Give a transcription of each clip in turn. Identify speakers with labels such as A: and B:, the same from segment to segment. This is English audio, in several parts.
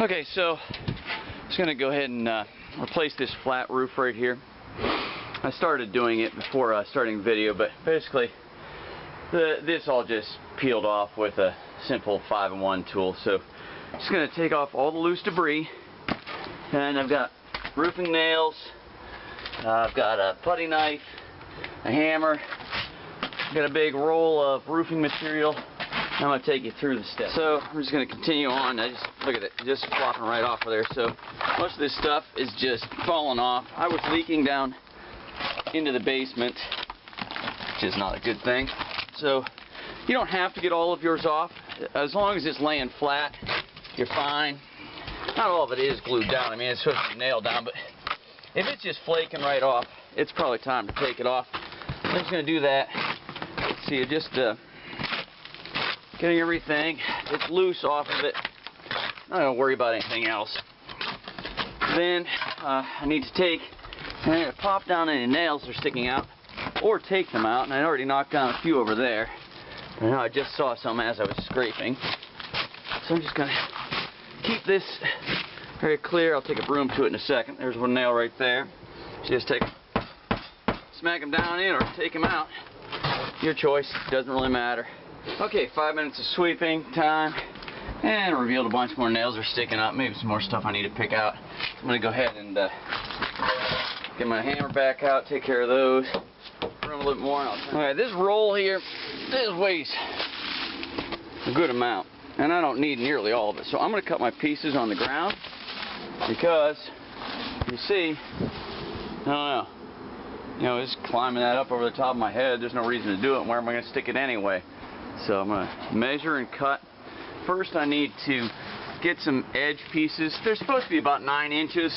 A: Okay, so I'm just going to go ahead and replace this flat roof right here. I started doing it before starting the video, but basically this all just peeled off with a simple 5-in-1 tool. So I'm just going to take off all the loose debris, and I've got roofing nails, I've got a putty knife, a hammer, I've got a big roll of roofing material. I'm going to take you through the steps. So I'm just going to continue on. Look at it, just flopping right off of there. So most of this stuff is just falling off. I was leaking down into the basement, which is not a good thing. So you don't have to get all of yours off. As long as it's laying flat, you're fine. Not all of it is glued down. I mean, it's supposed to be nailed down, but if it's just flaking right off, it's probably time to take it off. I'm just going to do that. So you just getting everything that's loose off of it. I'm not going to worry about anything else. Then I need to take and pop down any nails that are sticking out, or take them out. And I already knocked down a few over there. And I just saw some as I was scraping. So I'm just going to keep this very clear. I'll take a broom to it in a second. There's one nail right there. So just smack them down in or take them out. Your choice. Doesn't really matter. Okay, 5 minutes of sweeping time, and I revealed a bunch more nails are sticking up. Maybe some more stuff I need to pick out. So I'm going to go ahead and get my hammer back out, take care of those. Run a little bit more. Alright, this roll here, this weighs a good amount, and I don't need nearly all of it. So I'm going to cut my pieces on the ground because, you see, I don't know. You know, just climbing that up over the top of my head, there's no reason to do it. Where am I going to stick it anyway? So I'm going to measure and cut. First I need to get some edge pieces. They're supposed to be about 9 inches.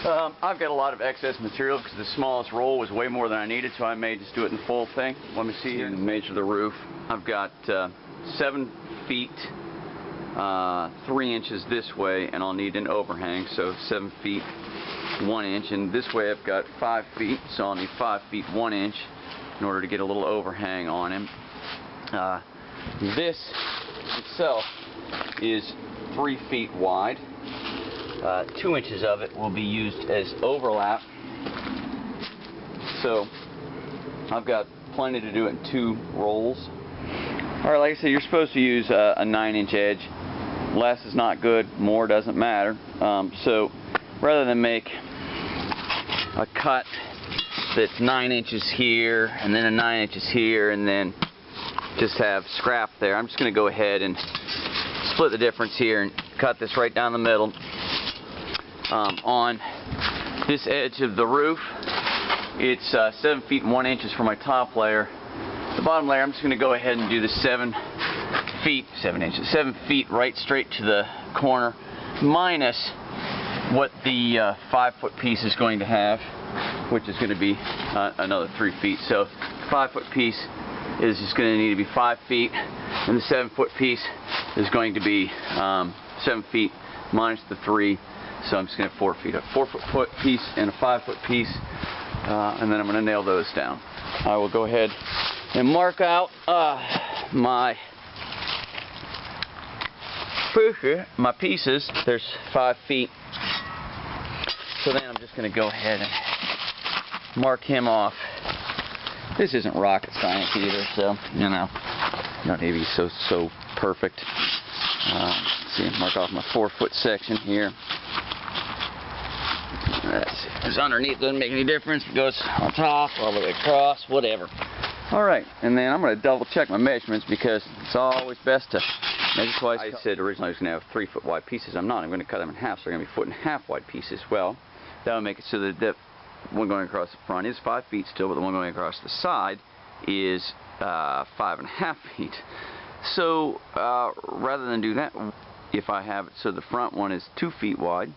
A: I've got a lot of excess material because the smallest roll was way more than I needed, so I may just do it in the full thing. Let me see here and measure the roof. I've got 7 feet 3 inches this way, and I'll need an overhang, so 7 feet 1 inch, and this way I've got 5 feet, so I'll need 5 feet 1 inch in order to get a little overhang on him. This itself is 3 feet wide. 2 inches of it will be used as overlap. So I've got plenty to do it in 2 rolls. Alright, like I said, you're supposed to use a 9-inch edge. Less is not good, more doesn't matter. So rather than make a cut that's 9 inches here and then a 9 inches here and then just have scrap there, I'm just going to go ahead and split the difference here and cut this right down the middle. On this edge of the roof, it's 7 feet 1 inches for my top layer. The bottom layer, I'm just going to go ahead and do the 7 feet right straight to the corner, minus what the 5-foot piece is going to have, which is going to be another 3 feet. So 5-foot piece is just going to need to be 5 feet, and the 7-foot piece is going to be 7 feet minus the 3. So I'm just going to have 4 feet. A 4-foot piece and a 5-foot piece, and then I'm going to nail those down. I will go ahead and mark out my pieces. There's 5 feet. So then I'm just going to go ahead and mark him off. This isn't rocket science either, so you know, you don't need to be so perfect. Let's see, mark off my 4-foot section here. Let's see, because underneath doesn't make any difference. It goes on top, all the way across, whatever. Alright, and then I'm going to double check my measurements because it's always best to measure twice. I said originally I was going to have 3-foot wide pieces. I'm not. I'm going to cut them in half, so they're going to be 1.5 wide pieces. Well, that will make it so that the one going across the front is 5 feet still, but the one going across the side is 5.5 feet. So rather than do that, if I have it so the front one is 2 feet wide,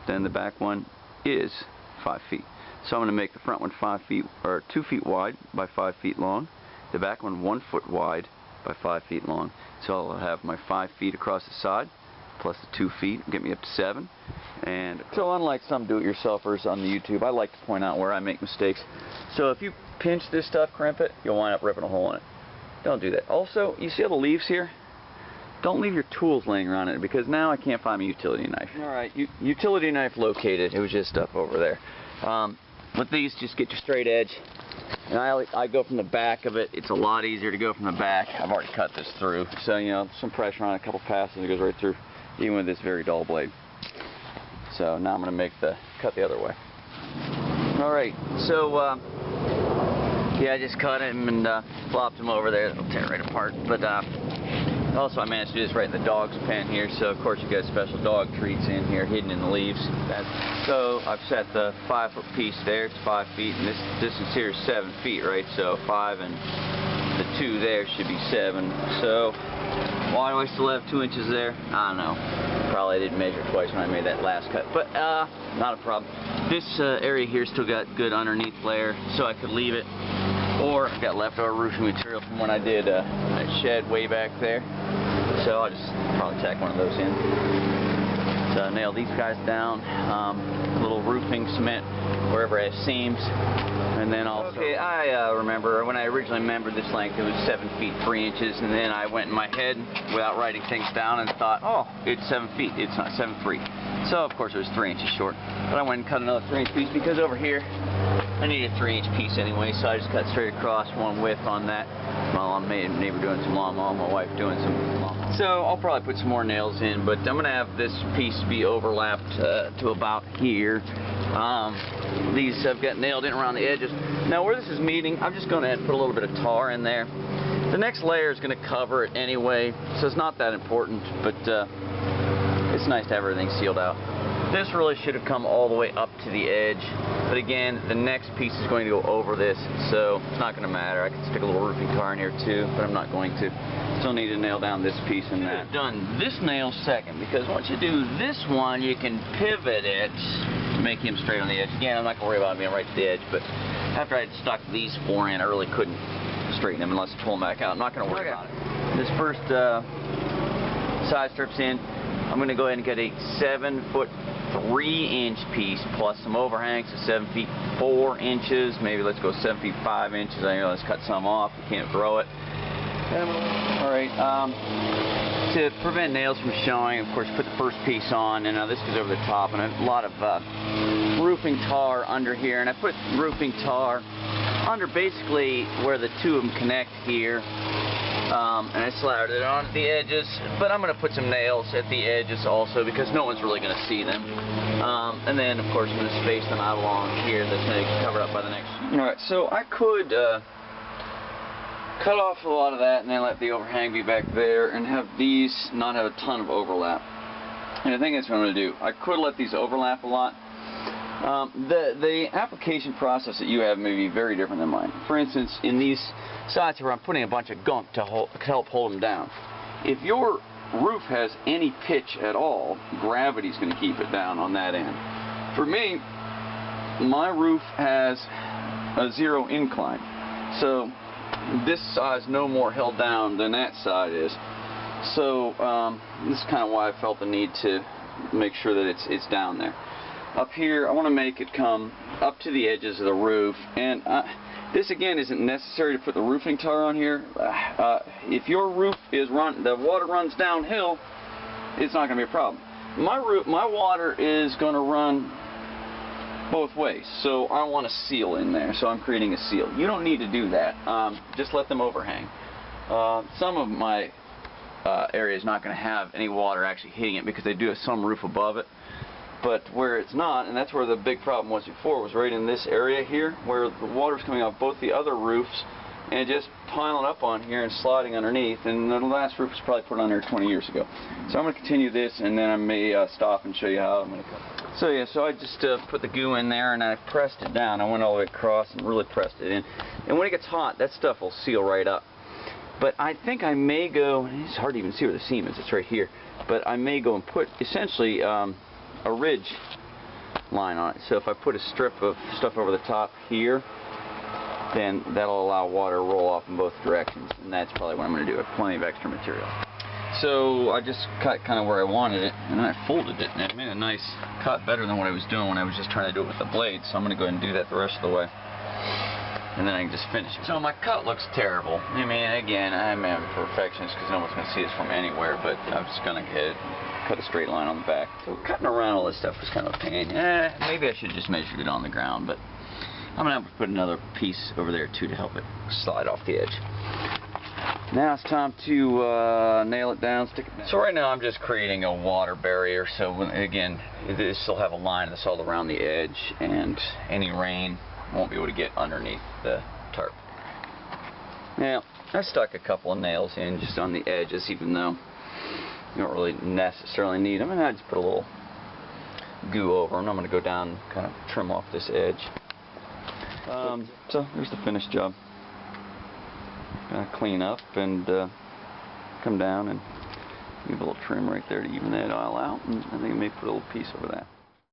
A: then the back one is 5 feet. So I'm going to make the front one 2 feet wide by 5 feet long, the back one 1 foot wide by 5 feet long. So I'll have my 5 feet across the side plus the 2 feet, get me up to 7. And so unlike some do-it-yourselfers on the YouTube, I like to point out where I make mistakes. So if you pinch this stuff, crimp it, you'll wind up ripping a hole in it. Don't do that. Also, you see all the leaves here? don't leave your tools laying around it, because now I can't find my utility knife. Alright, utility knife located. It was just up over there. With these, just get your straight edge. And I go from the back of it. It's a lot easier to go from the back. I've already cut this through. So, you know, some pressure on it, a couple passes, it goes right through, even with this very dull blade. So now I'm going to cut the other way. Alright, so yeah, I just cut him and flopped him over there. It'll tear right apart. But also I managed to do this right in the dog's pen here, so of course you got special dog treats in here hidden in the leaves. So I've set the 5-foot piece there, it's 5 feet, and this distance here is 7 feet, right? So 5 and the 2 there should be 7. So why do I still have 2 inches there? I don't know. Probably didn't measure twice when I made that last cut, but not a problem. This area here still got good underneath layer, so I could leave it. Or I've got leftover roofing material from when I did a shed way back there, so I'll just probably tack one of those in. So nail these guys down, a little roofing cement wherever it has seams, and then also. Okay, I remember when I originally measured this length, it was 7 feet 3 inches, and then I went in my head without writing things down and thought, oh, it's 7 feet. It's not 7'3". So of course it was 3 inches short, but I went and cut another 3-inch piece because over here I need a 3-inch piece anyway, so I just cut straight across one width on that. While I'm neighbor doing some lawnmower, my wife doing some lawnmower. So I'll probably put some more nails in, but I'm going to have this piece be overlapped to about here. These have got nailed in around the edges. Now where this is meeting, I'm just going to put a little bit of tar in there. The next layer is going to cover it anyway, so it's not that important, but it's nice to have everything sealed out. This really should have come all the way up to the edge, but again, the next piece is going to go over this, so it's not going to matter. I can stick a little roofing tar in here too, but I'm not going to. Still need to nail down this piece and that. I've done this nail second, because once you do this one, you can pivot it to make him straight on the edge. Again, I'm not going to worry about him being right to the edge, but after I had stuck these 4 in, I really couldn't straighten them unless I pull them back out. I'm not going to worry about it. This first side strips in. I'm going to go ahead and get a 7-foot 3-inch piece plus some overhangs, so 7 feet 4 inches. Maybe let's go 7 feet 5 inches. I know let's cut some off. We can't grow it. Alright, to prevent nails from showing, of course, put the first piece on, and now this goes over the top, and a lot of roofing tar under here, and I put roofing tar under basically where the two of them connect here. And I slathered it on the edges, but I'm going to put some nails at the edges also because no one's really going to see them. And then, of course, I'm going to space them out along here. That's going to get covered up by the next. Alright, so I could cut off a lot of that and then let the overhang be back there and have these not have a ton of overlap. And I think that's what I'm going to do. I could let these overlap a lot. The application process that you have may be very different than mine. For instance, in these sides where I'm putting a bunch of gunk to help hold them down. If your roof has any pitch at all, gravity's going to keep it down on that end. For me, my roof has a 0 incline. So this side's no more held down than that side is. So this is kind of why I felt the need to make sure that it's down there. Up here, I want to make it come up to the edges of the roof, and this again isn't necessary to put the roofing tar on here. If your roof is the water runs downhill, it's not going to be a problem. My water is going to run both ways, so I want a seal in there, so I'm creating a seal. You don't need to do that. Just let them overhang. Some of my area is not going to have any water actually hitting it because they do have some roof above it. But where it's not, and that's where the big problem was before, was right in this area here where the water's coming off both the other roofs and just piling up on here and sliding underneath, and the last roof was probably put on there 20 years ago. So I'm going to continue this, and then I may stop and show you how I'm going to cut it. So yeah, so I just put the goo in there and I pressed it down. I went all the way across and really pressed it in. And when it gets hot, that stuff will seal right up. But I think I may go, it's hard to even see where the seam is, it's right here, but I may go and put essentially a ridge line on it. So if I put a strip of stuff over the top here, then that'll allow water to roll off in both directions, and that's probably what I'm going to do. I have plenty of extra material. So I just cut kind of where I wanted it, and then I folded it, and it made a nice cut, better than what I was doing when I was just trying to do it with the blade. So I'm going to go ahead and do that the rest of the way. and then I can just finish it. So my cut looks terrible. I mean, again, I'm a perfectionist because no one's going to see this from anywhere, but I'm just going to cut a straight line on the back. So cutting around all this stuff was kind of a pain. Maybe I should have just measured it on the ground, but I'm going to have to put another piece over there too to help it slide off the edge. Now it's time to nail it down, stick it down. So right now I'm just creating a water barrier, so again, this will have a line that's all around the edge, and any rain won't be able to get underneath the tarp. Now, I stuck a couple of nails in just on the edges, even though you don't really necessarily need them, and I just put a little goo over them. I'm going to go down and kind of trim off this edge. So there's the finished job. Clean up and come down and give a little trim right there to even that all out, and I think I may put a little piece over that.